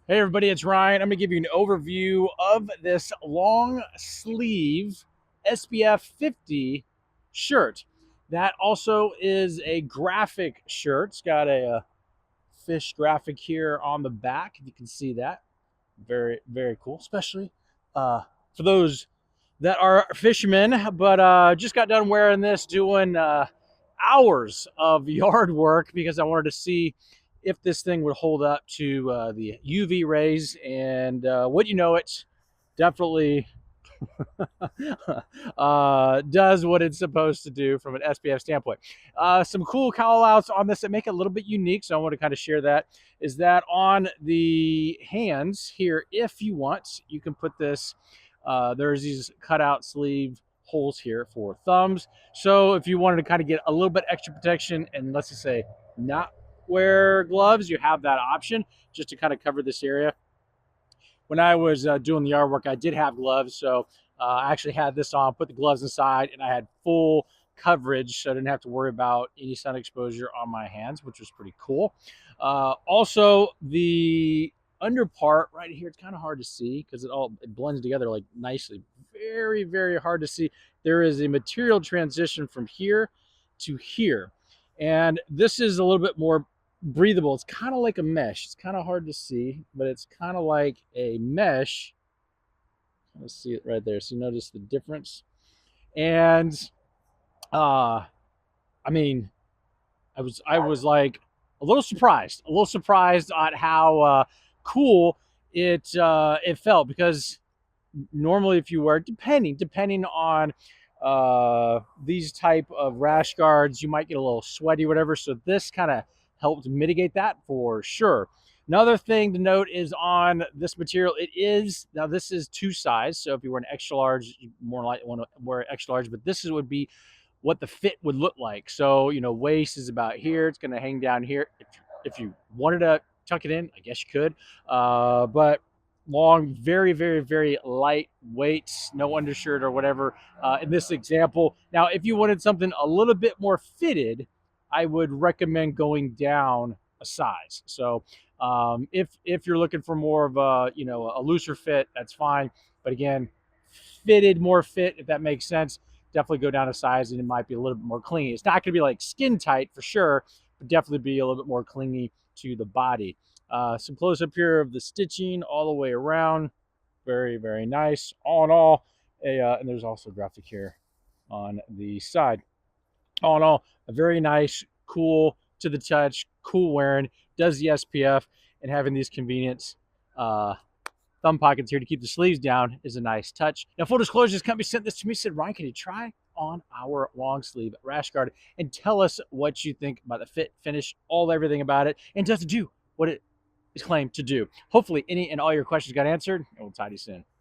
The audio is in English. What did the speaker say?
Hey everybody, it's Ryan. I'm going to give you an overview of this long sleeve SPF 50 shirt. That also is a graphic shirt. It's got a fish graphic here on the back, if you can see that. Very, very cool, especially for those that are fishermen. But just got done wearing this, doing hours of yard work because I wanted to see if this thing would hold up to the UV rays. And what you know, it definitely does what it's supposed to do from an SPF standpoint. Some cool call outs on this that make it a little bit unique, so I want to kind of share that. Is that on the hands here, if you want, you can put this, there's these cutout sleeve holes here for thumbs. So if you wanted to kind of get a little bit extra protection and let's just say not wear gloves, you have that option just to kind of cover this area. When I was doing the yard work, I did have gloves, so I actually had this on, put the gloves inside, and I had full coverage, so I didn't have to worry about any sun exposure on my hands, which was pretty cool. Also, the under part right here, it's kind of hard to see because it blends together like nicely. Very, very hard to see. There is a material transition from here to here, and this is a little bit more breathable. It's kind of like a mesh. It's kind of hard to see, but it's kind of like a mesh. Let's see it right there. So you notice the difference. And I mean, I was like a little surprised at how cool it felt, because normally if you wear, depending on these type of rash guards, you might get a little sweaty, whatever. So this kind of helped mitigate that for sure. Another thing to note is on this material, now this is two size. So if you were an extra large, you more likely want to wear extra large, but would be what the fit would look like. So, waist is about here. It's going to hang down here. If you wanted to tuck it in, I guess you could. But long, very, very, very lightweight, no undershirt or whatever in this example. Now, if you wanted something a little bit more fitted, I would recommend going down a size. So if you're looking for more of a looser fit, that's fine. But again, more fit, if that makes sense, definitely go down a size and it might be a little bit more clingy. It's not going to be like skin tight for sure, but definitely be a little bit more clingy to the body. Some close up here of the stitching all the way around. Very, very nice. All in all, and there's also graphic here on the side. All in all, a very nice, cool to the touch, cool wearing, does the SPF, and having these convenience thumb pockets here to keep the sleeves down is a nice touch. Now, full disclosure, this company sent this to me, said, Ryan, can you try on our long sleeve rash guard and tell us what you think about the fit, finish, everything about it, and does it do what it is claimed to do? Hopefully, any and all your questions got answered, and we'll talk to you soon.